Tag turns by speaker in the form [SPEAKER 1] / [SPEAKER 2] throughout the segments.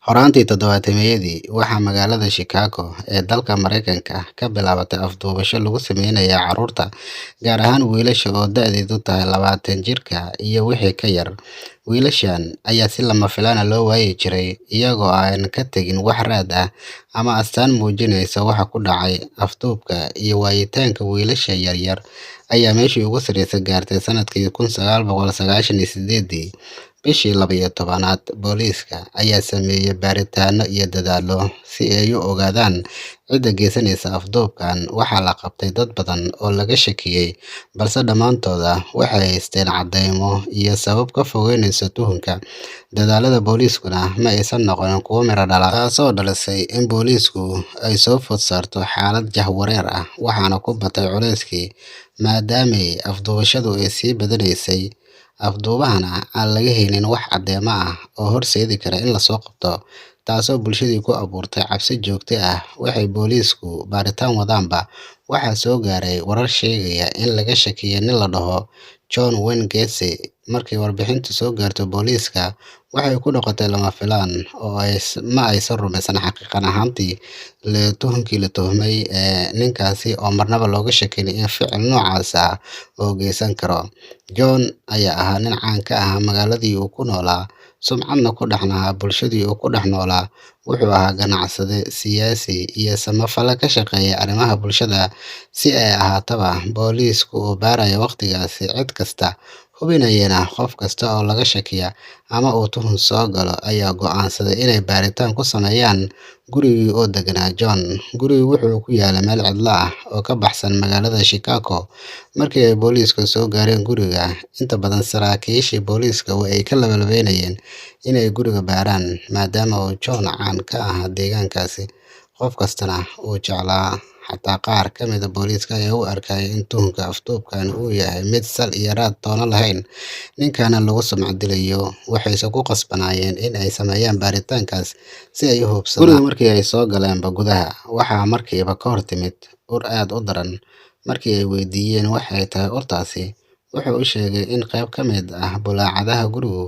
[SPEAKER 1] Horaantii toddobaatameeyadii, waxaa magaalada Chicago ee dalka Mareykanka ka bilaabatay afduubasho lagu sameynayay carruurta, gaar ahaan wiilasha oo da'doodu tahay 20 jirka iyo wixii ka yar. Wiilashan ayaa si lama filaan ah loo waayi jiray, iyagoo aan ka tegin wax raad ah ama astaan muujinaysa waxa ku dhacay. Afduubka iyo waayitaanka wiilasha yaryar ayaa meeshii ugu sarreysay gaartay sanadkii 1998. Bishii 12aad, booliiska ayaa sameeyay baaritaanno iyo dadaallo si ay u ogaadaan cidda geysaneysa afduubkan. Waxaa la qabtay dad badan oo laga shakiyay, balse dhammaantood waxay haysteen caddeymo iyo sabab ka fogeynaysa tuhunka. Dadaallada booliiskuna ma aysan noqon kuwo miro dhala, taasoo dhalisay in booliisku ay soo food saarto xaalad jahwareer ah, waxaana ku batay culeyskii maadaama afduubashadu ay sii badanaysay. Afduubahana aan laga helin wax cadeymo ah oo horseedi kara in la soo qabto, taasoo bulshadii ku abuurtay cabsi joogto ah. Waxay booliisku baaritaan wadaanba, waxaa soo gaaray warar sheegaya in laga shakiyo nin la dhaho John Wayne Gacy. Markii warbixintu soo gaartay booliiska, waxay ku noqotay lama filaan oo ma aysan rumaysan xaqiiqan ahaantii tuhunkii la tuhmay ninkaasi oo marnaba looga shakin in ficil noocaas ah uu geysan karo. John ayaa ahaa nin caan ka ah magaaladii uu ku noolaa, sumcadna ku dhex lahaa bulshadii uu ku dhex noolaa. Wuxuu ahaa ganacsade, siyaasi iyo samafale ka shaqeeya arrimaha bulshada. Si ay ahaataba, booliisku oo baaraya waqtigaasi cid kasta, hubinayana qof kasta oo laga shakiya ama uu tuhun soo galo, ayaa go'aansaday inay baaritaan ku sameeyaan gurigii uu deganaa John. Gurigu wuxuu ku yaalaa meel cidla ah oo ka baxsan magaalada Chicago. Markii ay booliisku soo gaareen guriga, inta badan saraakiishii booliiska waa ay ka labalabeenayeen inay guriga baaraan, maadaama uu John caan ka ahaa deegaankaasi, qof kastana uu jeclaa. Xataa qaar ka mid ah booliiska ayaa u arkayay in tuhunka afduubkan uu yahay mid sal iyo raad toona lahayn, ninkaana lagu sumcad dilayo. Waxayse ku qasbanaayeen in ay sameeyaan baaritaankaas si ay u hubsadaan. Guriga markii ay soo galeenba gudaha, waxaa markiiba ka hor timid ur aad u daran. Markii ay weydiiyeen waxa ay tahay urtaasi, wuxuu u sheegay in qayb ka mid ah bulaacadaha gurigu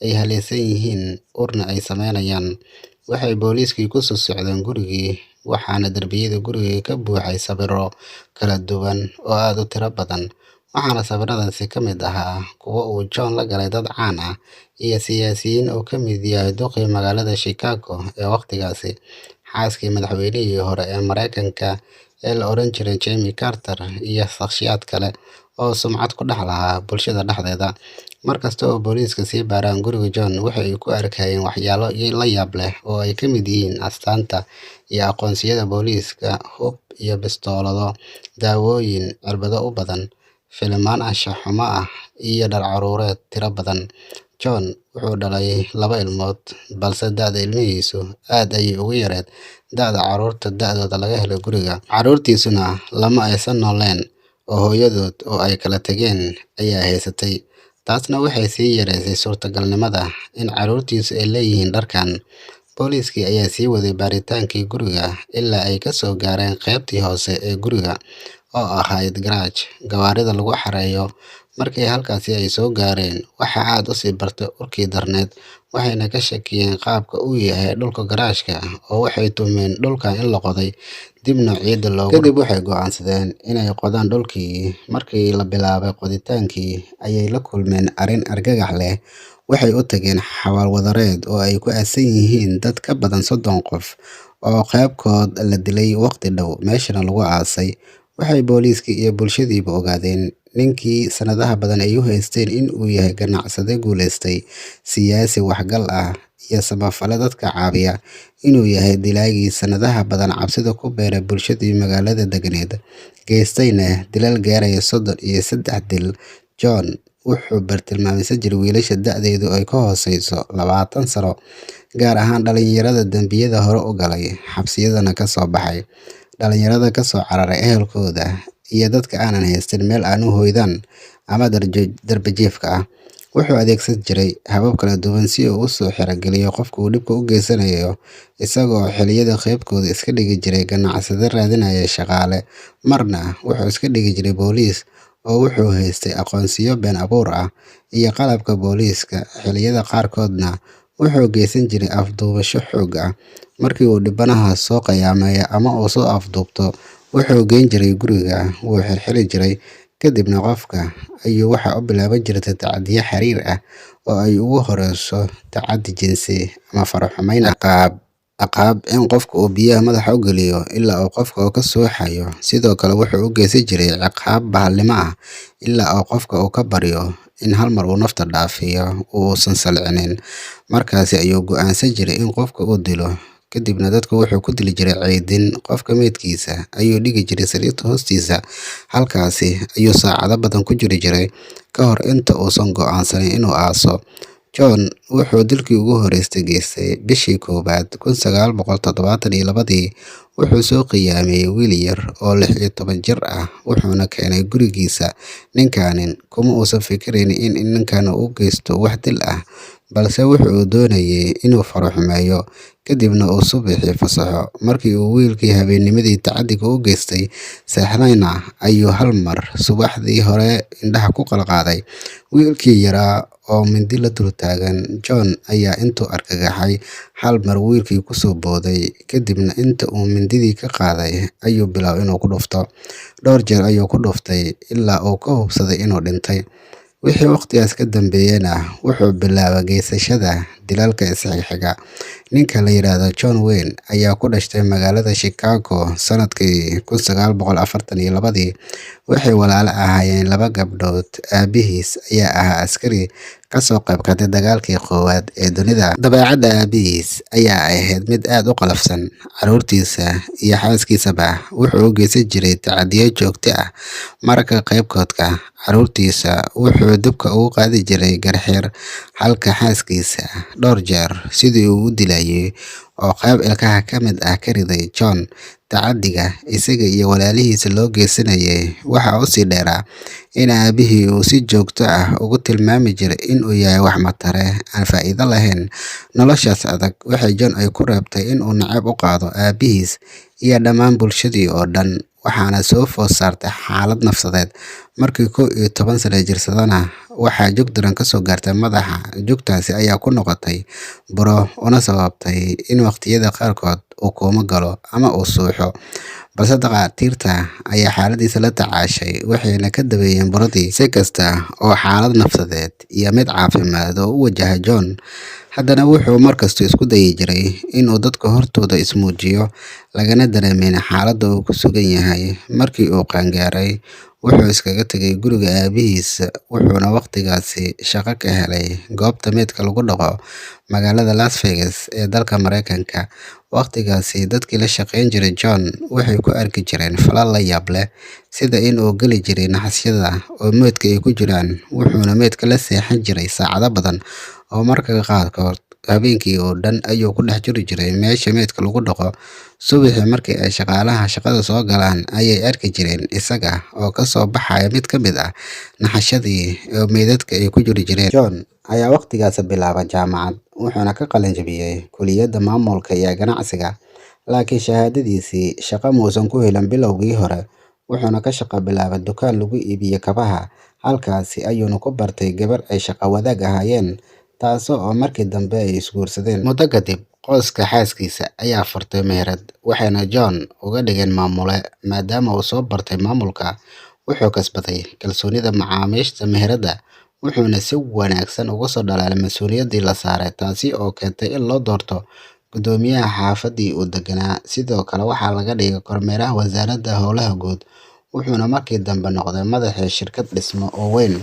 [SPEAKER 1] ay halaysan yihiin, urna ay sameynayaan. Waxay booliiskii ku soo socdeen gurigii, waxaana darbiyada guriga ka buuxay sawirro kala duwan oo aad u tiro badan. Waxaana sawirradaasi ka mid ahaa kuwo uu John la galay dad caan ah iyo siyaasiyiin uu ka mid yahay duqii magaalada Chicago ee waqtigaasi, xaaskii madaxweynihii hore ee Mareykanka ee la oran jiray Jimmy Carter, iyo shakhsiyaad kale oo sumcad ku dhex lahaa bulshada dhexdeeda. Markasta oo booliisku sii baaraan guriga John, waxay ku arkayeen waxyaalo la yaab leh oo ay ka mid yihiin astaanta iyo aqoonsiyada booliiska, hub iyo bistoolado, daawooyin, cirbado u badan, filimaan anshax xumo ah, iyo dhar carruureed tiro badan. John wuxuu dhalay 2 ilmood, balse da'da ilmihiisu aad ayay uga yareed da'da carruurta da'dooda laga helay guriga. Carruurtiisuna lama aysan nooleen oo hooyadood oo ay kala tageen ayaa haysatay. Taasna waxay sii yareysay suurtagalnimada in carruurtiisu ay leeyihiin dharkan. Booliiskii ayaa sii waday baaritaankii guriga ilaa ay ka soo gaareen qaybtii hoose ee guriga oo ahayd garage gawaarida lagu xareeyo. Markii halkaasi ay soo gaareen, waxaa aad u sii bartay urkii darneed, waxayna ka shakiyeen qaabka uu yahay dhulka garaashka oo waxay tuhmeen dhulkan in la qoday dibna ciidda loogu. Kadib waxay go'aansadeen inay qodaan dhulkii. Markii la bilaabay qoditaankii, ayay la kulmeen arrin argagax leh. Waxay u tageen xabaal wadareed oo ay ku aasan yihiin dad ka badan 30 qof oo qaybkood la dilay waqti dhow meeshana lagu aasay. Waxay booliiskii iyo bulshadiiba ogaadeen ninkii sanadaha badan ay u haysteen in uu yahay ganacsade guuleystay, siyaasi waxgal ah iyo samafale dadka caawiya, inuu yahay dilaagii sanadaha badan cabsida ku beeray bulshadii magaalada deganeed, geystayna dilal gaaraya 33 dil. John wuxuu bartilmaameedsan jiray wiilasha da'doodu ay ka hooseyso 20 sano, gaar ahaan dhalinyarada dambiyada hore u galay, xabsiyadana ka soo baxay, dhalinyarada ka soo cararay ehelkooda, iyo dadka aanan haysan meel aan u hoydaan ama darbi jiifka ah. Wuxuu adeegsan jiray habab kala duwan si uu u soo xirogeliyo qofka uu dhibka u geysanayo, isagoo xilliyada qaybkooda iska dhigi jiray ganacsade raadinaya shaqaale. Marna wuxuu iska dhigi jiray booliis oo wuxuu haystay aqoonsiyo been abuur ah iyo qalabka booliiska. Xilliyada qaarkoodna wuxuu geysan jiray afduubasho xoog ah. Markii uu dhibanaha soo qiyaameeyo ama uu soo afduubto, wuxuu geyn jiray guriga, wuu xirxiri jiray, kadibna qofka ayuu waxa u bilaaban jirtay tacadiyo xiriir ah oo ay ugu horeyso tacaddi jinsi ama faraxumeyn ciqaab in qofka uu biyaha madaxa u geliyo ilaa uu qofka uu ka suuxayo. Sidoo kale wuxuu u geysan jiray ciqaab bahalnimo ah ilaa uu qofka uu ka baryo in hal mar uu nafta dhaafiyo oo uusan salcinin. Markaasi ayuu go'aansan jiray in qofka uu dilo. Kadibna dadka wuxuu ku dili jiray ceydin. Qofka meydkiisa ayuu dhigi jiray sariirta hoostiisa, halkaasi ayuu saacado badan ku jiri jiray ka hor inta uusan go'aansanin inuu aaso. John wuxuu dilkii ugu horreysay geystay bishii koowaad 1972. Wuxuu soo qiyaamay wiil yar oo 16 jir ah wuxuuna keenay gurigiisa. Ninkani kuma uusan fikirin in ninkan uu u geysto wax dil ah, balse wuxuu doonayay inuu faraxumeeyo kadibna uu subaxii fasaxo. Markii uu wiilkii habeennimadii tacaddiga u geystay seexdayna, ayuu hal mar subaxdii hore indhaha ku qalqaaday wiilkii yaraa oo mindi la dul taagan. John ayaa intuu argagaxay hal mar wiilkii ku soo booday, kadibna inta uu mindidii ka qaaday ayuu bilaabay inuu ku dhufto. Dhowr jeer ayuu ku dhuftay ilaa uu ka hubsaday inuu dhintay. Wixii waqtigaas ka dambeeyayna wuxuu bilaabay geysashada dilalka isxigxiga. Ninka la yiraahdo John Wayne ayaa ku dhashay magaalada Chicago sanadkii 1942. Waxay walaalo ahaayeen 2 gabdhood. Aabihiis ayaa ahaa askari ka soo qayb qaatay dagaalkii Koowaad ee Dunida. Dabeecadda aabihiis ayaa ahayd mid aad u qalafsan. Carruurtiisa iyo xaaskiisaba wuxuu u geysan jiray tacadiyo joogto ah. Mararka qaybkoodka carruurtiisa wuxuu dibka ugu qaadi jiray garxeer, halka xaaskiisa dhowr jeer sidii uu u dilayay oo qayb ilkaha ka mid ah ka riday. John tacaddiga isaga iyo walaalihiisa loo geysanayay waxa uu sii dheeraa in aabihii uu si joogto ah ugu tilmaami jiray in uu yahay wax matare aan faa'iido lahayn. Noloshaas adag waxay John ay ku reebtay in uu nacayb u qaado aabihiis iyo dhammaan bulshadii oo dhan, waxaana soo food saartay xaalad nafsadeed. Markii 11 sano jirsadana, waxaa jug daran ka soo gaartay madaxa. Jugtaasi ayaa ku noqotay buro una sababtay in waqtiyada qaarkood uu kooma galo ama uu suuxo, balse dhakhaatiirta ayaa xaaladdiisa la tacaashay waxayna ka daweeyeen buradii. Si kasta oo xaalad nafsadeed iyo mid caafimaad oo u wajahay John, haddana wuxuu markasta isku dayi jiray inuu dadka hortooda ismuujiyo, lagana dareemin xaaladda uu ku sugan yahay. Markii uu qaangaaray, wuxuu iskaga tegay guriga aabihiis, wuxuuna waqtigaasi shaqo ka helay goobta meydka lagu dhaqo magaalada Las Vegas ee dalka Mareykanka. Waqtigaasi dadkii la shaqayn jiray John waxay ku arki jireen falal la yaab leh, sida in uu geli jiray naxasyada oo meydka ay ku jiraan, wuxuuna meydka la seexan jiray saacado badan oo mararka qaarkood habeenkii oo dhan ayuu ku dhex jiri jiray meesha meydka lagu dhaqo. Subaxii markii ay shaqaalaha shaqada soo galaan, ayay arki jireen isaga oo ka soo baxaya mid ka mid ah naxashadii oo meydadka ay ku jiri jireen. John ayaa waqtigaas bilaabay jaamacad, wuxuuna ka qalin jabiyay kulliyadda maamulka iyo ganacsiga, laakiin shahaadadiisii shaqo muusan ku helin bilowgii hore. Wuxuuna ka shaqo bilaabay dukaan lagu iibiyo kabaha. Halkaasi ayuuna ku bartay gabar ay shaqo wadaag ahaayeen, taasoo markii dambe ay isguursadeen. Muddo kadib, qoyska xaaskiisa ayaa furtay meherad, waxayna John uga dhigeen maamule. Maadaama uu soo bartay maamulka, wuxuu kasbaday kalsoonida macaamiisha meheradda, wuxuuna si wanaagsan uga soo dhalaalay mas'uuliyaddii la saaray, taasi oo keentay in loo doorto guddoomiyaha xaafaddii uu deganaa. Sidoo kale waxaa laga dhigay kormeeraha wasaaradda howlaha guud, wuxuuna markii dambe noqday madaxii shirkad dhismo oo weyn,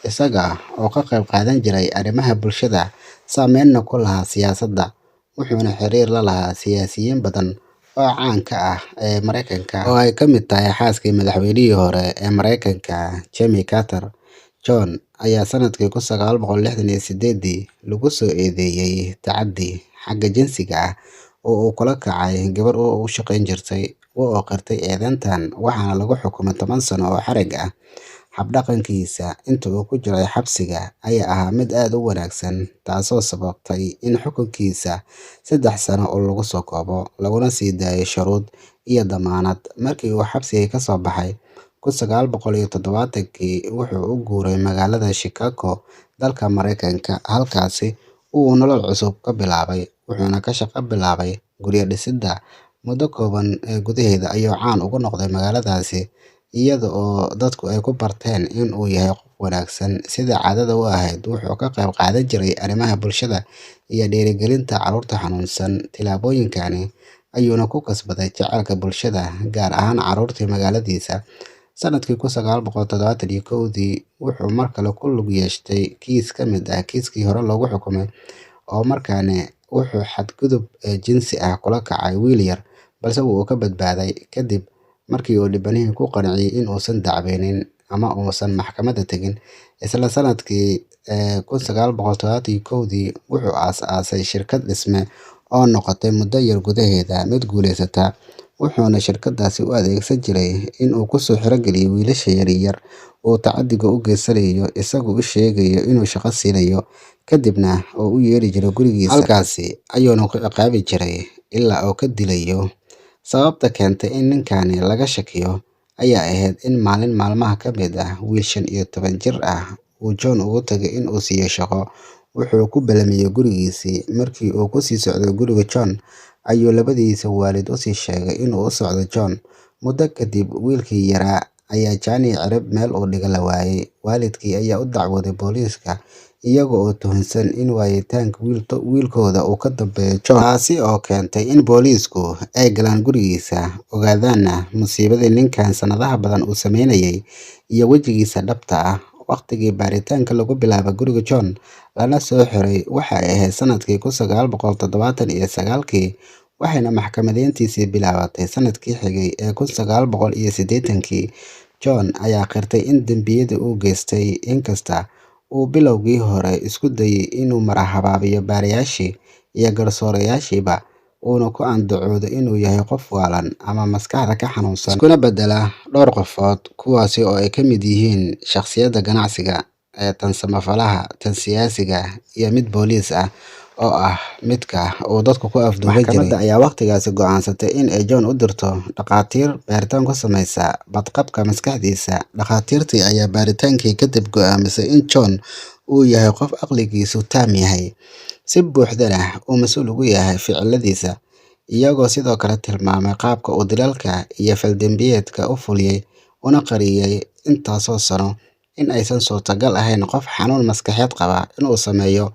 [SPEAKER 1] isaga oo ka qayb qaadan jiray arrimaha bulshada, saameynna ku lahaa siyaasadda. Wuxuuna xiriir la lahaa siyaasiyiin badan oo caan ka ah ee Mareykanka, oo ay ka mid tahay xaaskii madaxweynihii hore ee Mareykanka Jimmy Carter. John ayaa sanadkii 1968 lagu soo eedeeyay tacaddi xagga jinsiga ah oo uu kula kacay gabar u shaqayn jirtay. Wuu qirtay eedayntan waxaana lagu xukumay 10 sano oo xarig ah. Habdhaqankiisa inta uu ku jiray xabsiga ayaa ahaa mid aad u wanaagsan, taasoo sababtay in xukunkiisa 3 sano oo lagu soo koobo, laguna sii daayay shuruud iyo dammaanad. Markii uu xabsiga ka soo baxay 1970, wuxuu u guuray magaalada Chicago, dalka Mareykanka, halkaasi uu nolol cusub ka bilaabay, wuxuuna ka shaqo bilaabay guryo dhisidda. Muddo kooban gudaheeda ayuu caan ugu noqday magaaladaasi, iyada oo dadku ay ku barteen in uu yahay qof wanaagsan. Sida caadada u ahayd, wuxuu ka qayb qaadan jiray arrimaha bulshada iyo dhiirrigelinta carruurta xanuunsan. Tillaabooyinkani ayuuna ku kasbaday jacaylka bulshada, gaar ahaan carruurtii magaaladiisa. Sanadkii 1971, wuxuu mar kale ku lug yeeshay kiis ka mid ah kiiskii hore loogu xukumay, oo markaana wuxuu xadgudub jinsi ah kula kacay wiil yar, balse wuu ka badbaaday kadib markii uu dhibbanihii ku qanciyay in uusan dacweynin ama uusan maxkamadda tagin. Isla sanadkii 1971, wuxuu aasaasay shirkad dhisme oo noqotay muddo yar gudaheeda mid guuleysata, wuxuuna shirkaddaasi u adeegsan jiray in uu ku soo xirogeliyo wiilasha yaryar oo tacaddiga u geysanayo, isagoo u sheegaya inuu shaqo siinayo, kadibna uu u yeeri jiray gurigiisa. Halkaasi ayuuna ku ciqaabi jiray ilaa uu ka dilayo. Sababta keentay in ninkani laga shakiyo ayaa ahayd in maalin maalmaha ka mid ah, wiil 15 jir ah uu John ugu tagay in uu siiyo shaqo. Wuxuu ku ballamiyay gurigiisii. Markii uu ku sii socday guriga John, ayuu labadiisa waalid u sii sheegay in uu u socdo John. Muddo kadib, wiilkii yaraa ayaa jaan iyo cirib meel uu dhiga la waayay. Waalidkii ayaa u dacwooday booliiska, iyaga oo tuhunsan in waayitaanka wiilkooda uu ka dambeeyo John, taasi oo keentay in booliisku ay galaan gurigiisa, ogaadaanna musiibadii ninkan sanadaha badan uu sameynayay iyo wejigiisa dhabta ah. Waqtigii baaritaanka lagu bilaabay guriga John lana soo xiray waxay ahayd sanadkii 1979, waxayna maxkamadayntiisii bilaabatay sanadkii xigay ee 1980. John ayaa qirtay in dambiyadii uu geystay, inkasta uu bilowgii hore isku dayay inuu marxababiyo baarayaashii iyo garsoorayaashiiba, uuna ku andacooday inuu yahay qof waalan ama maskaxda ka xanuunsan, iskuna beddela dhowr qofood, kuwaasi oo ay ka mid yihiin shakhsiyadda ganacsiga, tan samafalaha, tan siyaasiga, iyo mid booliis ah oo ah midka uu dadku ku afduuban jiray. Maxkamadda ayaa waqtigaasi go'aansatay in ay John u dirto dhaqaatiir baaritaan ku sameysa badqabka maskaxdiisa. Dhakhaatiirtii ayaa baaritaankii kadib go'aamisay in John uu yahay qof caqligiisu taam yahay, si buuxdana uu mas'uul uga yahay ficiladiisa, iyagoo sidoo kale tilmaamay qaabka uu dilalka iyo faldambiyeedka u fuliyay, una qariyay intaasoo sano in aysan suurtagal ahayn qof xanuun maskaxeed qaba inuu sameeyo.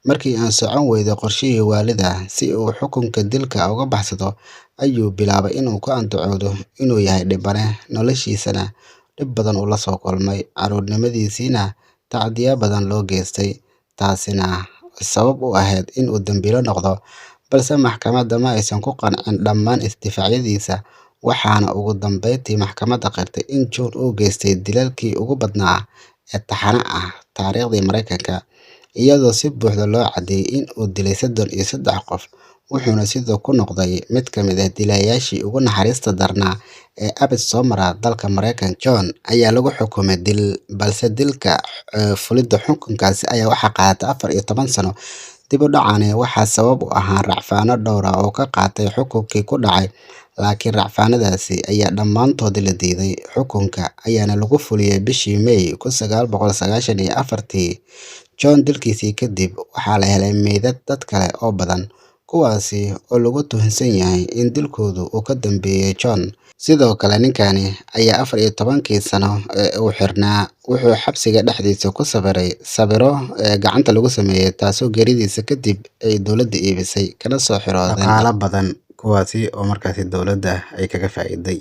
[SPEAKER 1] Markii aan socon weyday qorshihii waalida si uu xukunka dilka uga baxsado, ayuu bilaabay inuu ku andacoodo inuu yahay dhibbane, noloshiisana dhib badan uu la soo kulmay, carruurnimadiisiina tacadiyo badan loo geystay. Taasina sabab u ahayd in uu dambiile noqdo, balse maxkamadda ma aysan ku qancin dhammaan isdifaacyadiisa, waxaana ugu dambeyntii maxkamadda qirtay in John uu geystay dilalkii ugu badnaa ee taxane ah taariikhdii Mareykanka, iyadoo si buuxda loo caddeeyay in uu dilay 33 qof, wuxuuna sidoo ku noqday mid ka mid ah dilayaashii ugu naxariista darnaa ee abid soo mara dalka Mareykanka. John ayaa lagu xukumay dil, balse fulidda xukunkaasi ayaa waxaa qaadatay 14 sano. Dib u dhacani waxaa sabab u ahaa racfaanno dhowr ah oo ka qaatay xukunkii ku dhacay, laakiin racfaannadaasi ayaa dhammaantood la diiday. Xukunka ayaana lagu fuliyay bishii May 1994. John dilkiisii kadib, waxaa la helay meydad dad kale oo badan, kuwaasi oo lagu tuhunsan yahay in dilkooda uu ka dambeeyay John. Sidoo kale, ninkani ayaa 14kii sano ee uu xirnaa wuxuu xabsiga dhexdiisa ku sawiray sawirro gacanta lagu sameeyay, taasoo geeridiisa kadib ay dowladda iibisay kana soo xiroodeen dhaqaale badan, kuwaasi oo markaasi dowladda ay kaga faa'iiday.